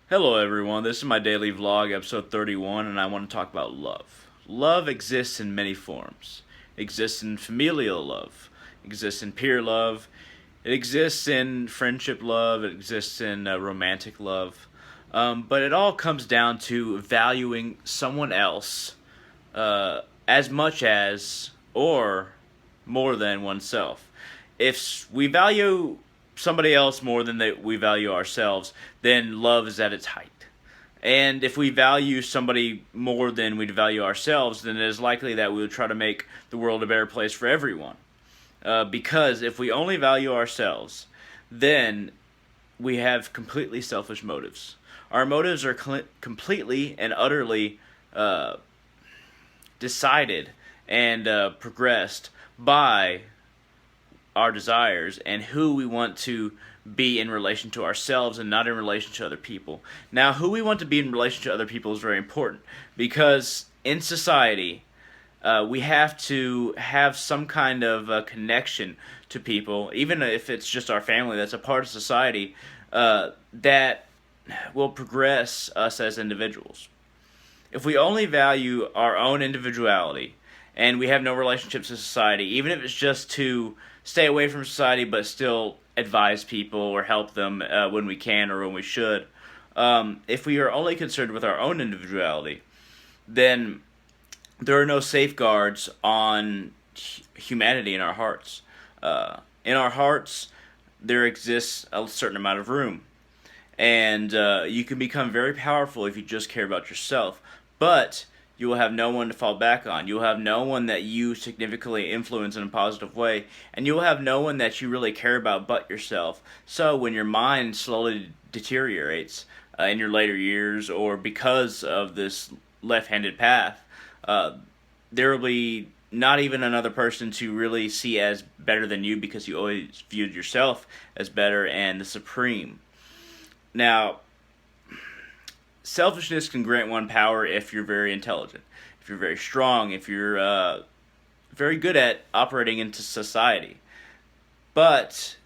Hello, everyone. This is my daily vlog, episode 31, and I want to talk about love. Love exists in many forms. It exists in familial love, it exists in peer love, it exists in friendship love, it exists in romantic love. But it all comes down to valuing someone else as much as or more than oneself. If we value somebody else more than we value ourselves, then love is at its height. And if we value somebody more than we value ourselves, then it is likely that we will try to make the world a better place for everyone. Because if we only value ourselves, then we have completely selfish motives. Our motives are completely and utterly decided and progressed by our desires and who we want to be in relation to ourselves and not in relation to other people. Now, who we want to be in relation to other people is very important because in society, we have to have some kind of connection to people, even if it's just our family that's a part of society, that will progress us as individuals. If we only value our own individuality and we have no relationships to society, even if it's just to stay away from society but still advise people or help them when we can or when we should, if we are only concerned with our own individuality, then there are no safeguards on humanity in our hearts. In our hearts, there exists a certain amount of room. And you can become very powerful if you just care about yourself. But you will have no one to fall back on. You will have no one that you significantly influence in a positive way. And you will have no one that you really care about but yourself. So when your mind slowly deteriorates in your later years or because of this left-handed path, there will be not even another person to really see as better than you because you always viewed yourself as better and the supreme. Now, selfishness can grant one power if you're very intelligent, if you're very strong, if you're very good at operating into society. But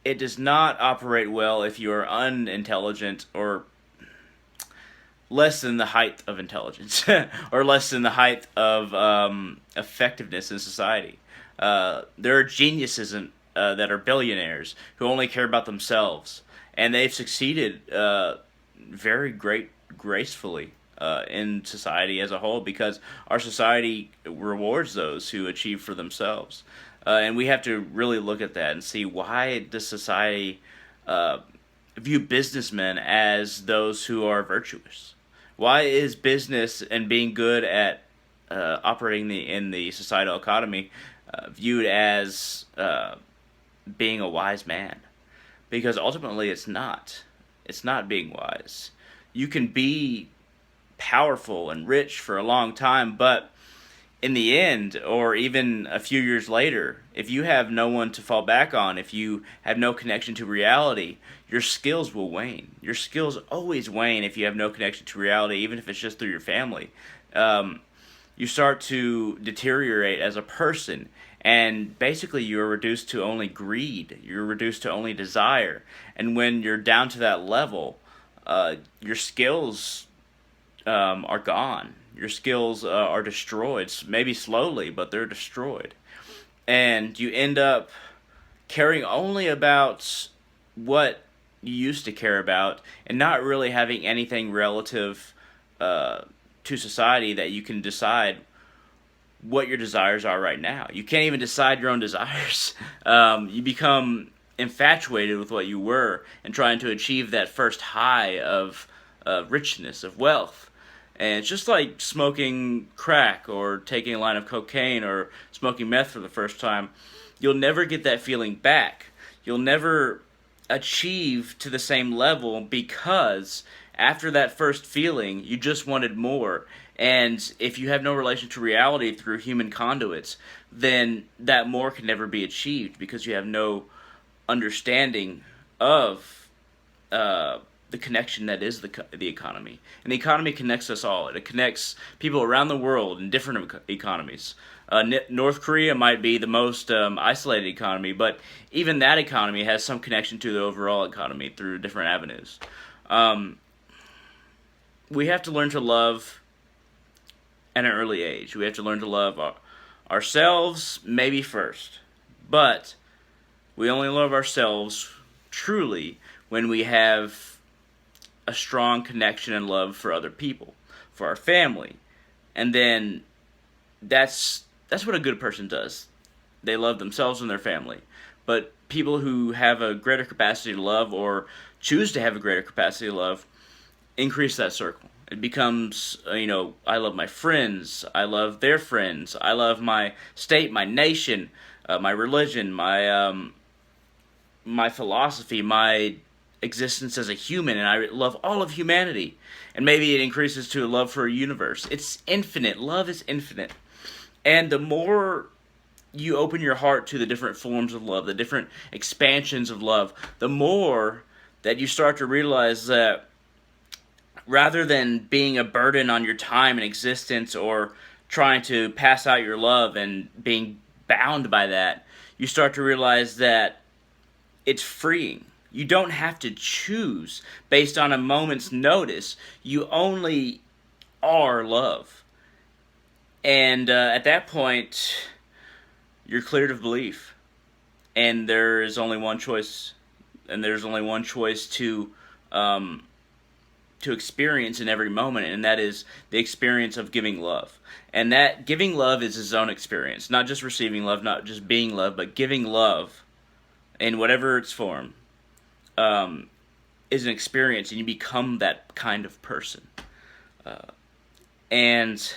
it does not operate well if you are unintelligent or less than the height of intelligence or less than the height of effectiveness in society. There are geniuses that are billionaires who only care about themselves, and they've succeeded very gracefully in society as a whole because our society rewards those who achieve for themselves. And we have to really look at that and see, why does society view businessmen as those who are virtuous? Why is business and being good at operating in the societal economy viewed as being a wise man? Because ultimately it's not. It's not being wise. You can be powerful and rich for a long time, but in the end, or even a few years later, if you have no one to fall back on, if you have no connection to reality, your skills will wane. Your skills always wane if you have no connection to reality, even if it's just through your family. You start to deteriorate as a person, and basically you're reduced to only greed. You're reduced to only desire. And when you're down to that level, your skills are gone. Your skills are destroyed, maybe slowly, but they're destroyed. And you end up caring only about what you used to care about and not really having anything relative to society that you can decide what your desires are right now. You can't even decide your own desires. You become infatuated with what you were and trying to achieve that first high of richness, of wealth. And it's just like smoking crack or taking a line of cocaine or smoking meth for the first time. You'll never get that feeling back. You'll never achieve to the same level because after that first feeling, you just wanted more. And if you have no relation to reality through human conduits, then that more can never be achieved because you have no understanding of the connection that is the economy. And the economy connects us all. It connects people around the world in different economies. North Korea might be the most isolated economy, but even that economy has some connection to the overall economy through different avenues. we have to learn to love at an early age. We have to learn to love ourselves maybe first. But we only love ourselves truly when we have a strong connection and love for other people, for our family. And then that's what a good person does. They love themselves and their family. But people who have a greater capacity to love, or choose to have a greater capacity to love, increase that circle. It becomes, I love my friends, I love their friends, I love my state, my nation, my religion, my philosophy, my existence as a human, and I love all of humanity. And maybe it increases to a love for a universe. It's infinite. Love is infinite. And the more you open your heart to the different forms of love, the different expansions of love, the more that you start to realize that rather than being a burden on your time and existence, or trying to pass out your love and being bound by that, you start to realize that it's freeing. You don't have to choose based on a moment's notice. You only are love. And at that point, you're cleared of belief. And there is only one choice. And there's only one choice to experience in every moment, and that is the experience of giving love. And that giving love is his own experience. Not just receiving love, not just being love, but giving love in whatever its form is an experience, and you become that kind of person. And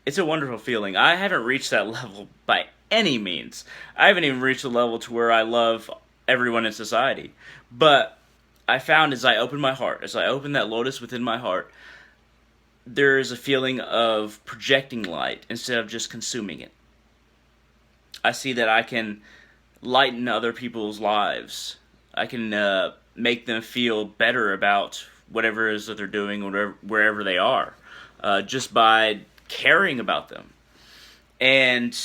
it's a wonderful feeling. I haven't reached that level by any means. I haven't even reached the level to where I love everyone in society. But I found as I open my heart, as I open that lotus within my heart, there is a feeling of projecting light instead of just consuming it. I see that I can lighten other people's lives. I can make them feel better about whatever it is that they're doing, wherever they are, just by caring about them. And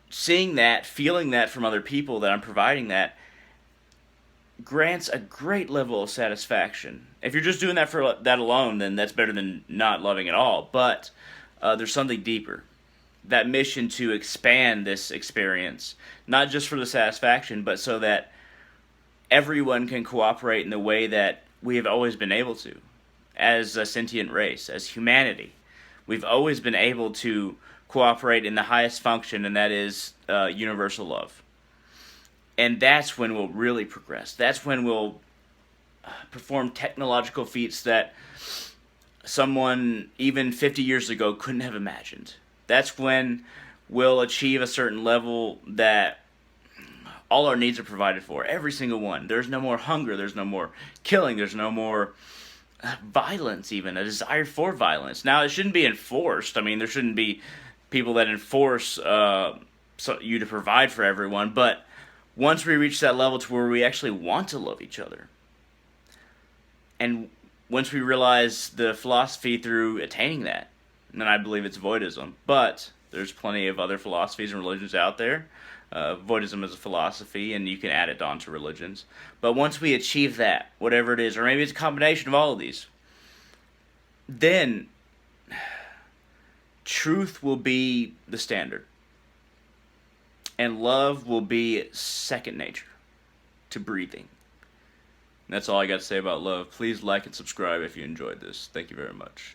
seeing that, feeling that from other people, that I'm providing that, grants a great level of satisfaction. If you're just doing that for that alone, then that's better than not loving at all. But there's something deeper. That mission to expand this experience, not just for the satisfaction, but so that everyone can cooperate in the way that we have always been able to, as a sentient race, as humanity. We've always been able to cooperate in the highest function, and that is universal love. And that's when we'll really progress. That's when we'll perform technological feats that someone even 50 years ago couldn't have imagined. That's when we'll achieve a certain level that all our needs are provided for, every single one. There's no more hunger, there's no more killing, there's no more violence even, a desire for violence. Now, it shouldn't be enforced. I mean, there shouldn't be people that enforce you to provide for everyone, but once we reach that level to where we actually want to love each other, and once we realize the philosophy through attaining that, then I believe it's voidism. But there's plenty of other philosophies and religions out there. Voidism is a philosophy, and you can add it on to religions. But once we achieve that, whatever it is, or maybe it's a combination of all of these, then truth will be the standard. And love will be second nature to breathing. And that's all I got to say about love. Please like and subscribe if you enjoyed this. Thank you very much.